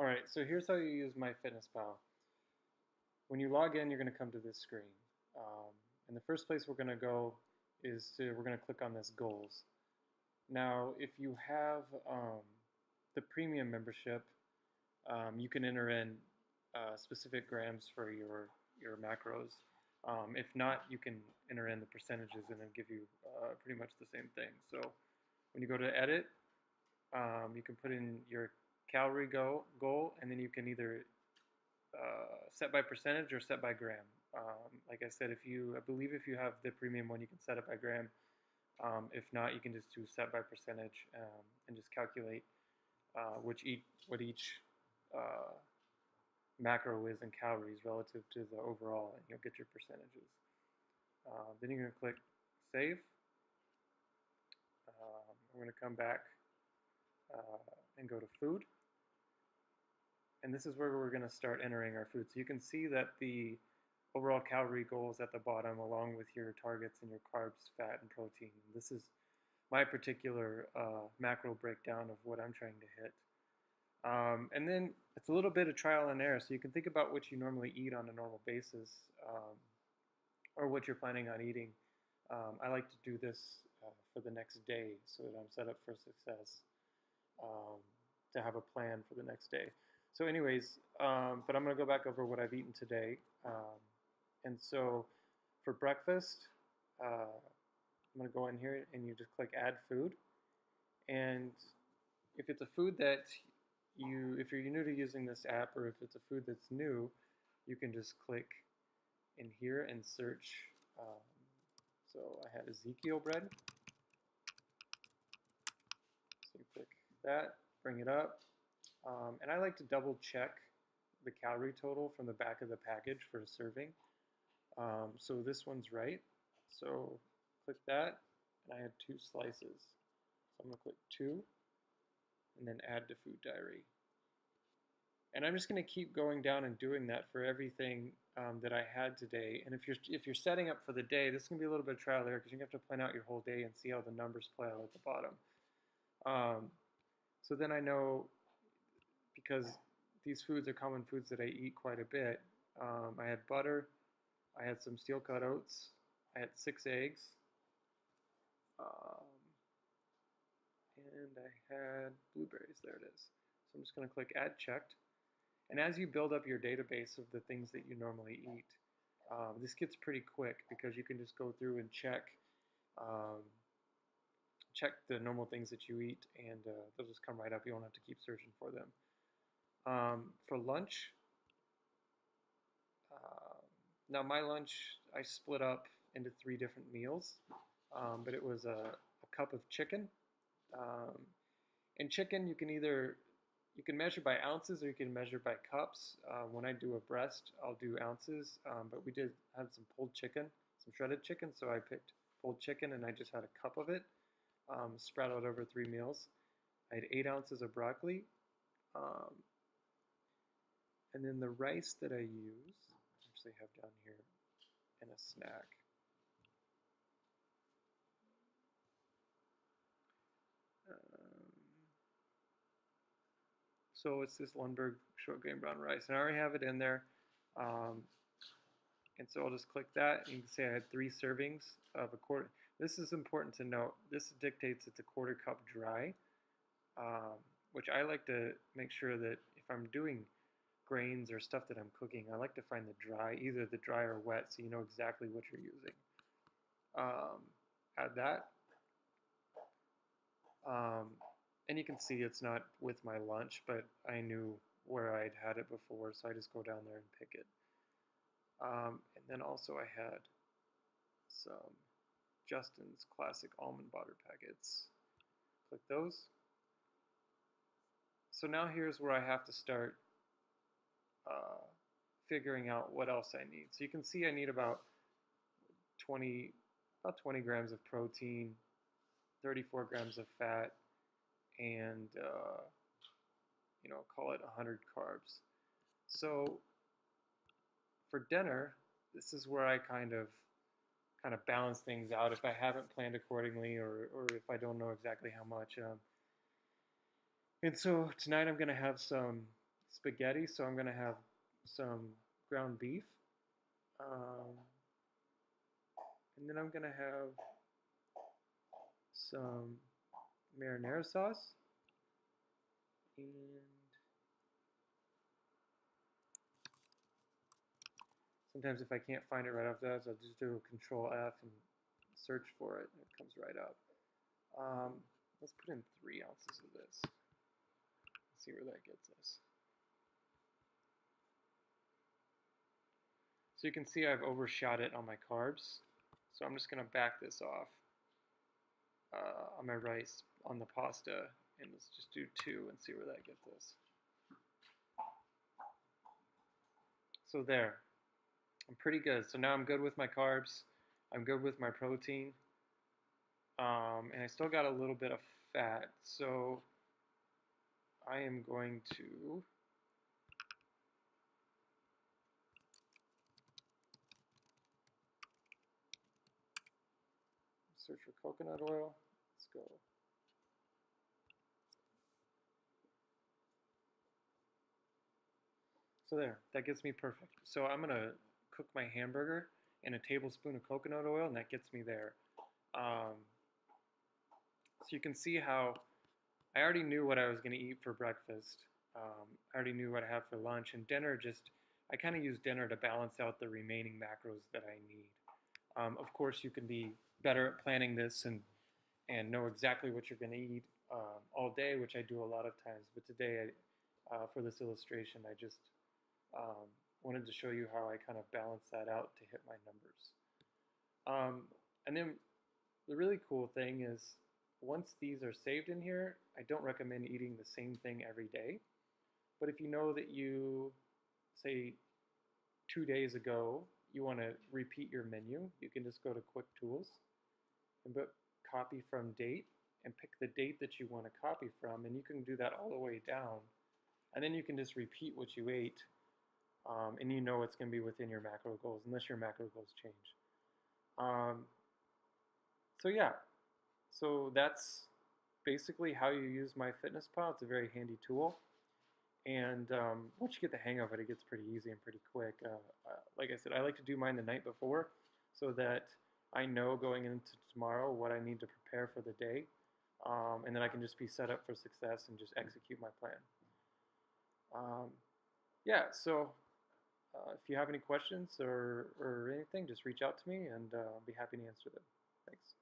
All right, so here's how you use MyFitnessPal. When you log in, you're going to come to this screen. Um, and the first place we're going to go is we're going to click on this goals. Now, if you have the premium membership, you can enter in specific grams for your macros. If not, you can enter in the percentages and it'll give you pretty much the same thing. So when you go to edit, you can put in your calorie goal, and then you can either set by percentage or set by gram. Like I said, I believe if you have the premium one, you can set it by gram. If not, you can just do set by percentage and just calculate what each uh, macro is in calories relative to the overall, and you'll get your percentages. Then you're going to click save. We're going to come back and go to food. And this is where we're going to start entering our food. So you can see that the overall calorie goal is at the bottom, along with your targets and your carbs, fat, and protein. This is my particular macro breakdown of what I'm trying to hit. And then it's a little bit of trial and error. So you can think about what you normally eat on a normal basis, or what you're planning on eating. I like to do this for the next day so that I'm set up for success, to have a plan for the next day. So anyways, but I'm going to go back over what I've eaten today. And so for breakfast, I'm going to go in here and you just click add food. And if it's a food that if you're new to using this app, or if it's a food that's new, you can just click in here and search. So I had Ezekiel bread. So you click that, bring it up. And I like to double check the calorie total from the back of the package for a serving. So this one's right. So click that, and I had 2 slices. So I'm going to click 2, and then add to food diary. And I'm just going to keep going down and doing that for everything that I had today. And if you're setting up for the day, this is going to be a little bit of trial error because you have to plan out your whole day and see how the numbers play out at the bottom. So then I know, because these foods are common foods that I eat quite a bit. I had butter, I had some steel cut oats, I had 6 eggs, and I had blueberries. There it is. So I'm just going to click add checked. And as you build up your database of the things that you normally eat, this gets pretty quick because you can just go through and check the normal things that you eat, and they'll just come right up. You won't have to keep searching for them. For lunch, now my lunch I split up into 3 different meals, but it was a cup of chicken. And chicken, you can measure by ounces or you can measure by cups. When I do a breast, I'll do ounces, but we did have some pulled chicken, some shredded chicken, so I picked pulled chicken and I just had a cup of it, spread out over 3 meals. I had 8 ounces of broccoli. And then the rice that I use, I actually have down here in a snack. So it's this Lundberg short grain brown rice, and I already have it in there. And so I'll just click that, and you can see I had 3 servings of a quarter. This is important to note. This dictates it's a quarter cup dry, which I like to make sure that if I'm doing grains or stuff that I'm cooking, I like to find the dry, either the dry or wet, so you know exactly what you're using. Add that. And you can see it's not with my lunch, but I knew where I'd had it before, so I just go down there and pick it. And then also I had some Justin's classic almond butter packets. Click those. So now here's where I have to start figuring out what else I need. So you can see I need about 20 grams of protein, 34 grams of fat, and call it 100 carbs. So for dinner, this is where I kind of balance things out if I haven't planned accordingly, or if I don't know exactly how much. And so tonight I'm going to have some spaghetti, so I'm going to have some ground beef. Um, and then I'm going to have some marinara sauce. And sometimes if I can't find it right off the bat, I'll just do Control F and search for it, and it comes right up. Let's put in 3 ounces of this. Let's see where that gets us. So you can see I've overshot it on my carbs. So I'm just going to back this off on my rice, on the pasta, and let's just do 2 and see where that gets us. So there, I'm pretty good. So now I'm good with my carbs, I'm good with my protein, and I still got a little bit of fat. So I am going to search for coconut oil. Let's go. So there, that gets me perfect. So I'm going to cook my hamburger in a tablespoon of coconut oil, and that gets me there. So you can see how I already knew what I was going to eat for breakfast. I already knew what I have for lunch, and dinner I kind of use dinner to balance out the remaining macros that I need. Of course, you can be better at planning this and know exactly what you're going to eat all day, which I do a lot of times. But today, for this illustration, I just wanted to show you how I kind of balance that out to hit my numbers. And then the really cool thing is once these are saved in here, I don't recommend eating the same thing every day. But if you know that you, say, 2 days ago, you want to repeat your menu, you can just go to Quick Tools and put copy from date and pick the date that you want to copy from, and you can do that all the way down. And then you can just repeat what you ate, and you know it's going to be within your macro goals, unless your macro goals change. So yeah, so that's basically how you use MyFitnessPal. It's a very handy tool. And once you get the hang of it, it gets pretty easy and pretty quick. Like I said, I like to do mine the night before so that I know going into tomorrow what I need to prepare for the day. And then I can just be set up for success and just execute my plan. Yeah, so if you have any questions or anything, just reach out to me and I'll be happy to answer them. Thanks.